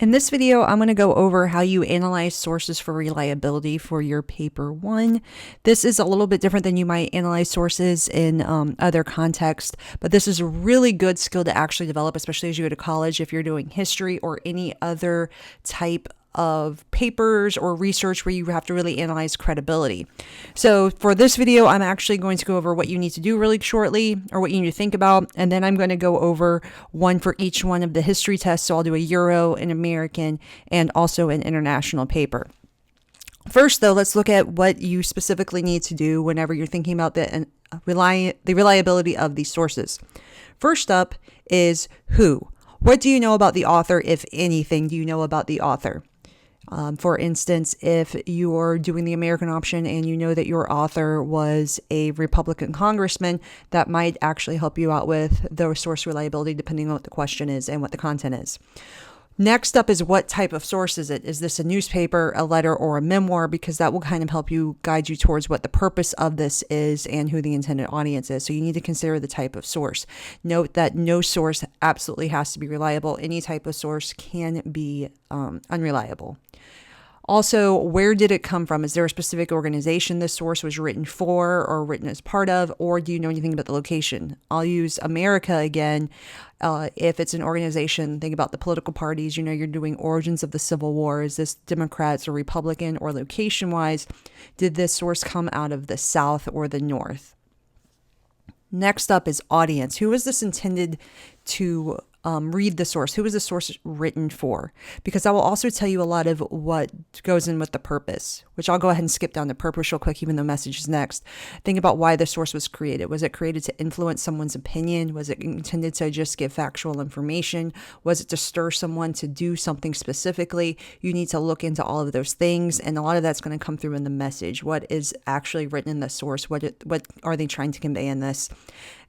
In this video, I'm going to go over how you analyze sources for reliability for your paper 1. This is a little bit different than you might analyze sources in other contexts, but this is a really good skill to actually develop, especially as you go to college if you're doing history or any other type of papers or research where you have to really analyze credibility. So for this video, I'm actually going to go over what you need to do really shortly, or what you need to think about, and then I'm going to go over one for each one of the history tests. So I'll do a Euro, an American, and also an international paper. First, though, let's look at what you specifically need to do whenever you're thinking about the reliability of these sources. First up is who. What do you know about the author, if anything, do you know about the author? For instance, if you're doing the American option and you know that your author was a Republican congressman, that might actually help you out with the source reliability depending on what the question is and what the content is. Next up is what type of source is it? Is this a newspaper, a letter, or a memoir? Because that will kind of help you guide you towards what the purpose of this is and who the intended audience is. So you need to consider the type of source. Note that no source absolutely has to be reliable. Any type of source can be unreliable. Also, where did it come from? Is there a specific organization this source was written for or written as part of, or do you know anything about the location? I'll use America again. If it's an organization, think about the political parties. You know, you're doing origins of the Civil War. Is this Democrats or Republican? Or location-wise, did this source come out of the South or the North? Next up is audience. Who is this intended to read the source? Who is the source written for? Because I will also tell you a lot of what goes in with the purpose, which I'll go ahead and skip down the purpose real quick, even though message is next. Think about why the source was created. Was it created to influence someone's opinion? Was it intended to just give factual information? Was it to stir someone to do something specifically? You need to look into all of those things, and a lot of that's going to come through in the message. What is actually written in the source? What are they trying to convey in this?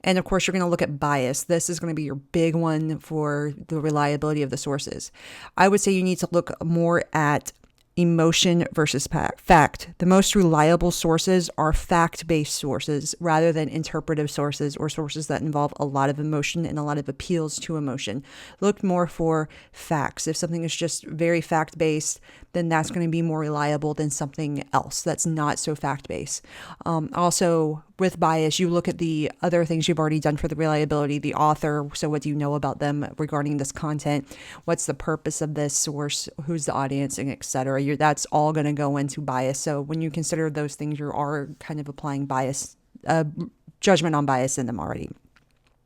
And of course, you're going to look at bias. This is going to be your big one for the reliability of the sources. I would say you need to look more at emotion versus fact. The most reliable sources are fact-based sources rather than interpretive sources or sources that involve a lot of emotion and a lot of appeals to emotion. Look more for facts. If something is just very fact-based, then that's going to be more reliable than something else that's not so fact-based. Also, with bias, you look at the other things you've already done for the reliability, the author. So what do you know about them regarding this content? What's the purpose of this source? Who's the audience, and etc. That's all going to go into bias. So when you consider those things, you are kind of applying bias, judgment on bias in them already.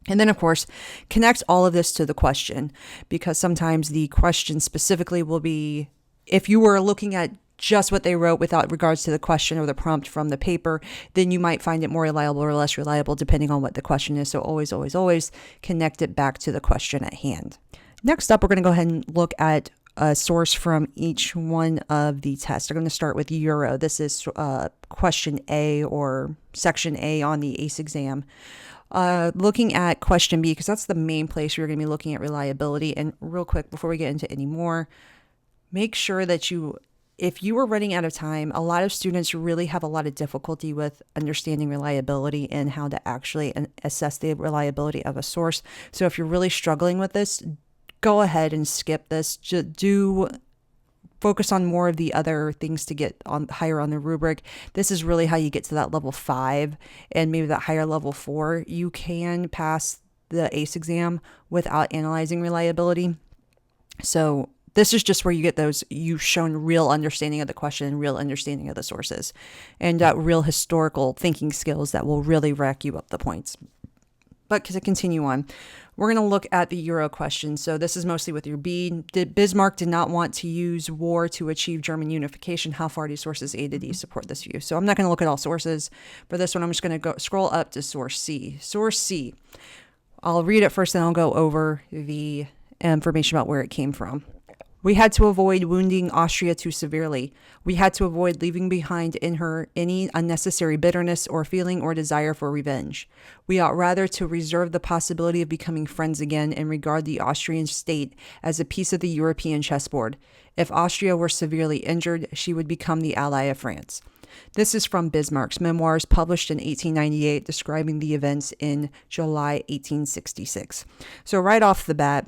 And then, of course, connect all of this to the question, because sometimes the question specifically will be, if you were looking at just what they wrote without regards to the question or the prompt from the paper, then you might find it more reliable or less reliable depending on what the question is. So always, always, always connect it back to the question at hand. Next up, we're going to go ahead and look at a source from each one of the tests. I'm going to start with Euro. This is question A or section A on the AICE exam. Looking at question B, because that's the main place you're going to be looking at reliability. And real quick, before we get into any more, make sure that if you are running out of time, a lot of students really have a lot of difficulty with understanding reliability and how to actually assess the reliability of a source. So if you're really struggling with this, go ahead and skip this. Just focus on more of the other things to get on higher on the rubric. This is really how you get to that level 5 and maybe that higher level 4. You can pass the AICE exam without analyzing reliability. So this is just where you get those, you've shown real understanding of the question and real understanding of the sources and real historical thinking skills that will really rack you up the points. But to continue on, we're going to look at the Euro question. So this is mostly with your B. Bismarck did not want to use war to achieve German unification. How far do sources A to D support this view? So I'm not going to look at all sources. For this one, I'm just going to scroll up to source C. Source C. I'll read it first, then I'll go over the information about where it came from. We had to avoid wounding Austria too severely. We had to avoid leaving behind in her any unnecessary bitterness or feeling or desire for revenge. We ought rather to reserve the possibility of becoming friends again and regard the Austrian state as a piece of the European chessboard. If Austria were severely injured, she would become the ally of France. This is from Bismarck's memoirs published in 1898, describing the events in July 1866. So right off the bat,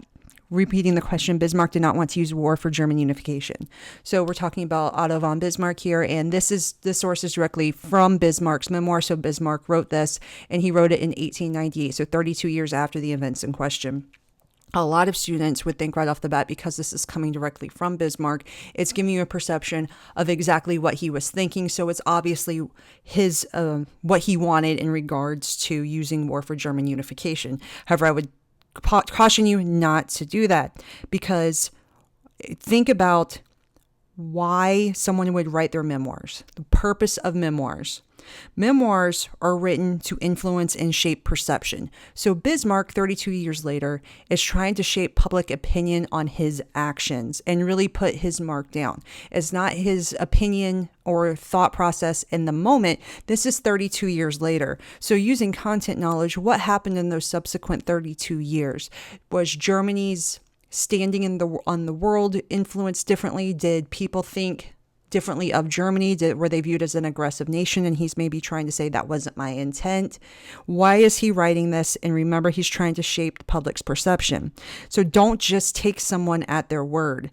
repeating the question, Bismarck did not want to use war for German unification. So we're talking about Otto von Bismarck here, and this source is directly from Bismarck's memoir. So Bismarck wrote this, and he wrote it in 1898, so 32 years after the events in question. A lot of students would think right off the bat, because this is coming directly from Bismarck, it's giving you a perception of exactly what he was thinking. So it's obviously his what he wanted in regards to using war for German unification. However, I would caution you not to do that, because think about why someone would write their memoirs, the purpose of memoirs. Memoirs are written to influence and shape perception. So Bismarck, 32 years later, is trying to shape public opinion on his actions and really put his mark down. It's not his opinion or thought process in the moment. This is 32 years later. So using content knowledge, what happened in those subsequent 32 years? Was Germany's standing on the world influenced differently? Did people think differently of Germany? Were they viewed as an aggressive nation? And he's maybe trying to say that wasn't my intent. Why is he writing this? And remember, he's trying to shape the public's perception. So don't just take someone at their word.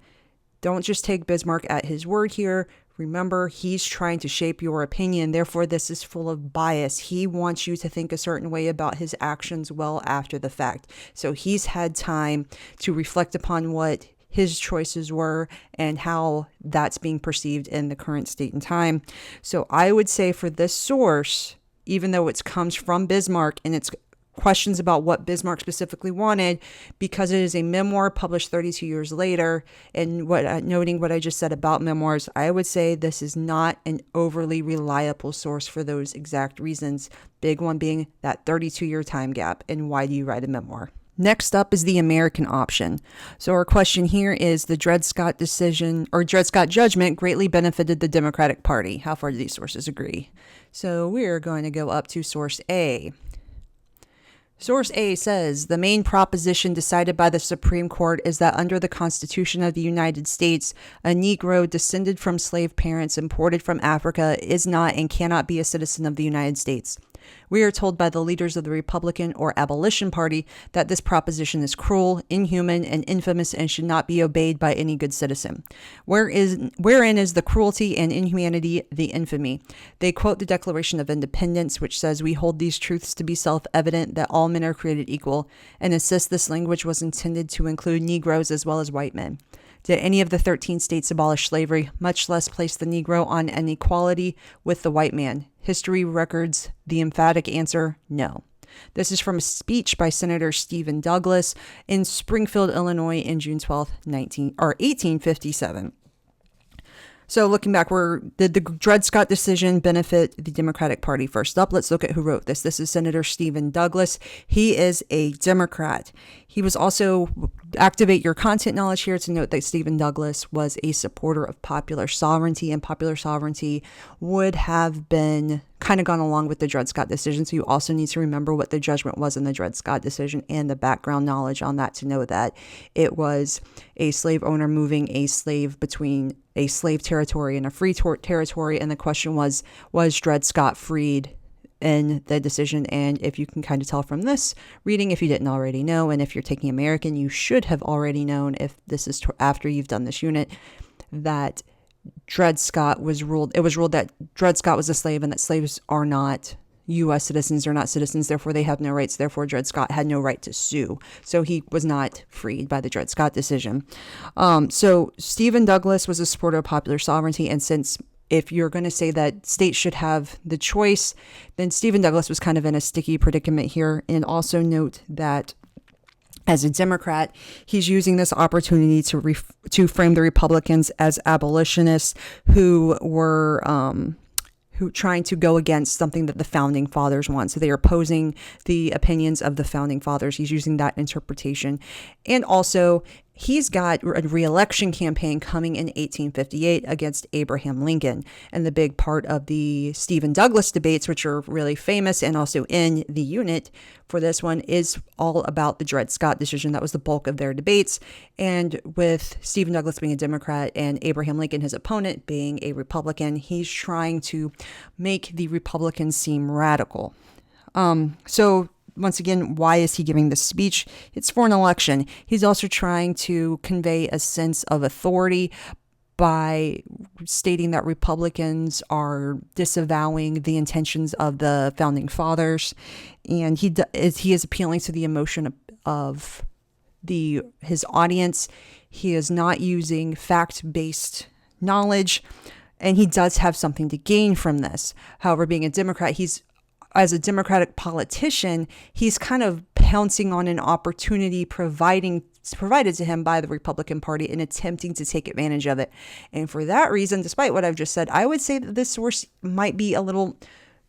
Don't just take Bismarck at his word here. Remember, he's trying to shape your opinion. Therefore, this is full of bias. He wants you to think a certain way about his actions well after the fact. So he's had time to reflect upon what his choices were and how that's being perceived in the current state and time. So I would say for this source, even though it comes from Bismarck and it's questions about what Bismarck specifically wanted, because it is a memoir published 32 years later, and noting what I just said about memoirs, I would say this is not an overly reliable source for those exact reasons. Big one being that 32-year time gap, and why do you write a memoir? Next up is the American option. So our question here is, the Dred Scott decision or Dred Scott judgment greatly benefited the Democratic Party. How far do these sources agree? So we're going to go up to source A. Source A says, the main proposition decided by the Supreme Court is that under the Constitution of the United States, a Negro descended from slave parents imported from Africa is not and cannot be a citizen of the United States. We are told by the leaders of the Republican or Abolition Party that this proposition is cruel, inhuman, and infamous and should not be obeyed by any good citizen. Wherein is the cruelty and inhumanity, the infamy? They quote the Declaration of Independence, which says, we hold these truths to be self-evident that all men are created equal, and insist this language was intended to include Negroes as well as white men. Did any of the 13 states abolish slavery, much less place the Negro on an equality with the white man? History records the emphatic answer, no. This is from a speech by Senator Stephen Douglas in Springfield, Illinois, in June 12, 1857. So looking back, did the Dred Scott decision benefit the Democratic Party? First up, let's look at who wrote this. This is Senator Stephen Douglas. He is a Democrat. He was also, activate your content knowledge here to note that Stephen Douglas was a supporter of popular sovereignty, and popular sovereignty would have been kind of gone along with the Dred Scott decision. So you also need to remember what the judgment was in the Dred Scott decision and the background knowledge on that to know that it was a slave owner moving a slave between a slave territory and a free territory. And the question was Dred Scott freed in the decision? And if you can kind of tell from this reading, if you didn't already know, and if you're taking American, you should have already known, if this is after you've done this unit, that Dred Scott was ruled that Dred Scott was a slave and that slaves are not U.S. citizens, are not citizens, therefore they have no rights, therefore Dred Scott had no right to sue. So he was not freed by the Dred Scott decision. So Stephen Douglas was a supporter of popular sovereignty, and since if you're going to say that states should have the choice, then Stephen Douglas was kind of in a sticky predicament here. And also note that as a Democrat, he's using this opportunity to frame the Republicans as abolitionists who were trying to go against something that the founding fathers want. So they are opposing the opinions of the founding fathers. He's using that interpretation. And also, he's got a re-election campaign coming in 1858 against Abraham Lincoln. And the big part of the Stephen Douglas debates, which are really famous and also in the unit for this one, is all about the Dred Scott decision. That was the bulk of their debates. And with Stephen Douglas being a Democrat and Abraham Lincoln, his opponent, being a Republican, he's trying to make the Republicans seem radical. So once again, why is he giving this speech? It's for an election. He's also trying to convey a sense of authority by stating that Republicans are disavowing the intentions of the founding fathers, and he is appealing to the emotion of his audience. He is not using fact-based knowledge, and he does have something to gain from this. However, being a Democrat, as a Democratic politician, he's kind of pouncing on an opportunity provided to him by the Republican Party and attempting to take advantage of it. And for that reason, despite what I've just said, I would say that this source might be a little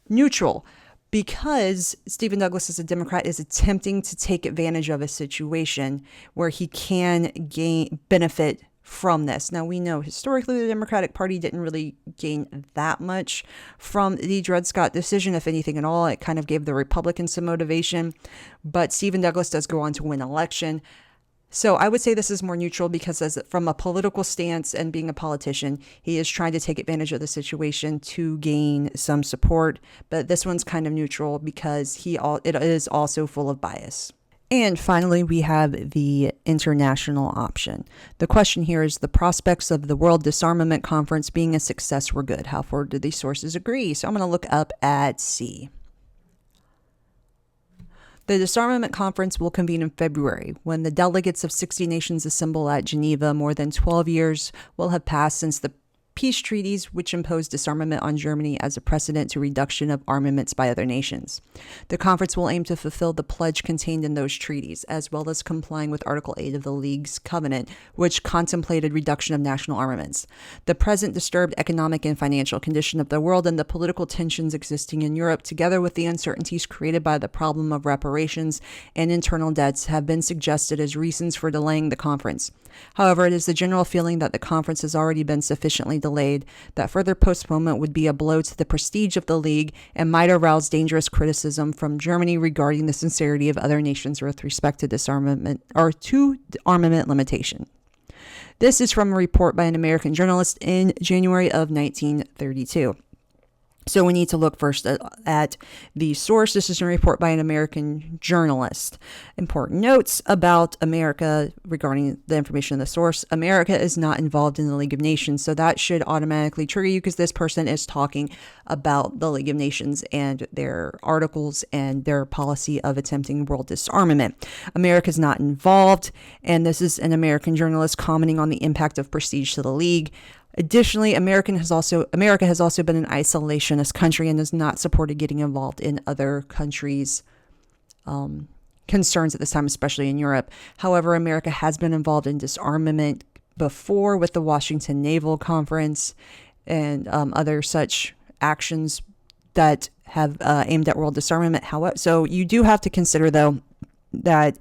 neutral, because Stephen Douglas, as a Democrat, is attempting to take advantage of a situation where he can benefit from this. Now, we know historically the Democratic Party didn't really gain that much from the Dred Scott decision, if anything at all. It kind of gave the Republicans some motivation, but Stephen Douglas does go on to win election. So I would say this is more neutral, because from a political stance and being a politician, he is trying to take advantage of the situation to gain some support. But this one's kind of neutral because it is also full of bias. And finally, we have the international option. The question here is, the prospects of the World Disarmament Conference being a success were good. How far do these sources agree? So I'm going to look up at C. The Disarmament Conference will convene in February, when the delegates of 60 nations assemble at Geneva. More than 12 years will have passed since the peace treaties which imposed disarmament on Germany as a precedent to reduction of armaments by other nations. The conference will aim to fulfill the pledge contained in those treaties, as well as complying with Article 8 of the League's Covenant, which contemplated reduction of national armaments. The present disturbed economic and financial condition of the world and the political tensions existing in Europe, together with the uncertainties created by the problem of reparations and internal debts, have been suggested as reasons for delaying the conference. However, it is the general feeling that the conference has already been sufficiently delayed, that further postponement would be a blow to the prestige of the League and might arouse dangerous criticism from Germany regarding the sincerity of other nations with respect to disarmament or to armament limitation. This is from a report by an American journalist in January of 1932. So we need to look first at the source. This is a report by an American journalist. Important notes about America regarding the information in the source. America is not involved in the League of Nations, so that should automatically trigger you, because this person is talking about the League of Nations and their articles and their policy of attempting world disarmament. America is not involved, and this is an American journalist commenting on the impact of prestige to the League. Additionally, America has also been an isolationist country and has not supported getting involved in other countries' concerns at this time, especially in Europe. However, America has been involved in disarmament before with the Washington Naval Conference and other such actions that have aimed at world disarmament. However, so you do have to consider, though, that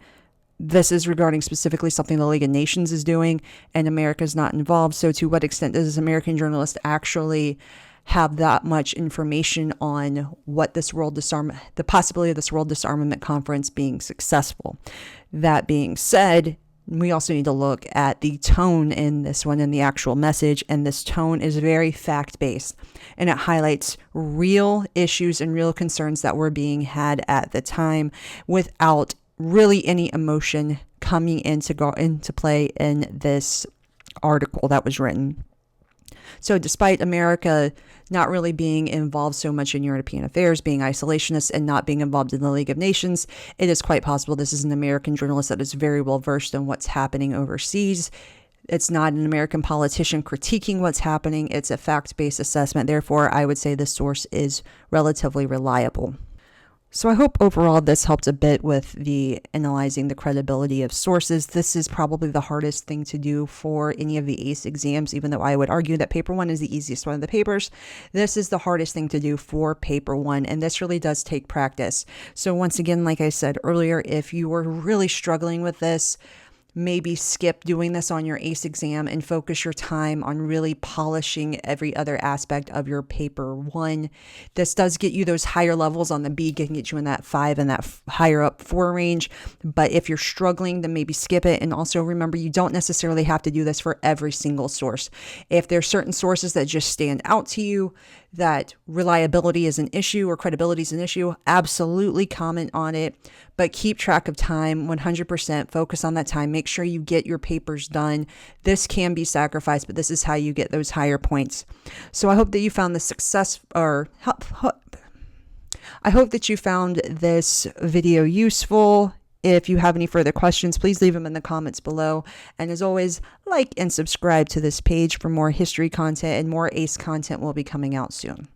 this is regarding specifically something the League of Nations is doing, and America is not involved. So to what extent does this American journalist actually have that much information on what the possibility of this World Disarmament Conference being successful? That being said, we also need to look at the tone in this one and the actual message, and this tone is very fact-based, and it highlights real issues and real concerns that were being had at the time without really any emotion coming into play in this article that was written. So despite America not really being involved so much in European affairs, being isolationist and not being involved in the League of Nations, it is quite possible this is an American journalist that is very well versed in what's happening overseas. It's not an American politician critiquing what's happening. It's a fact-based assessment. Therefore, I would say this source is relatively reliable. So I hope overall this helped a bit with the analyzing the credibility of sources. This is probably the hardest thing to do for any of the AICE exams, even though I would argue that paper one is the easiest one of the papers. This is the hardest thing to do for paper one, and this really does take practice. So once again, like I said earlier, if you were really struggling with this, maybe skip doing this on your AICE exam and focus your time on really polishing every other aspect of your paper one. This does get you those higher levels on the B, can get you in that 5 and that higher up 4 range. But if you're struggling, then maybe skip it. And also remember, you don't necessarily have to do this for every single source. If there's certain sources that just stand out to you, that reliability is an issue or credibility is an issue, absolutely comment on it, but keep track of time, 100% focus on that time. Make sure you get your papers done. This can be sacrificed, but this is how you get those higher points. So I hope that you found I hope that you found this video useful. If you have any further questions, please leave them in the comments below. And as always, like and subscribe to this page for more history content, and more AICE content will be coming out soon.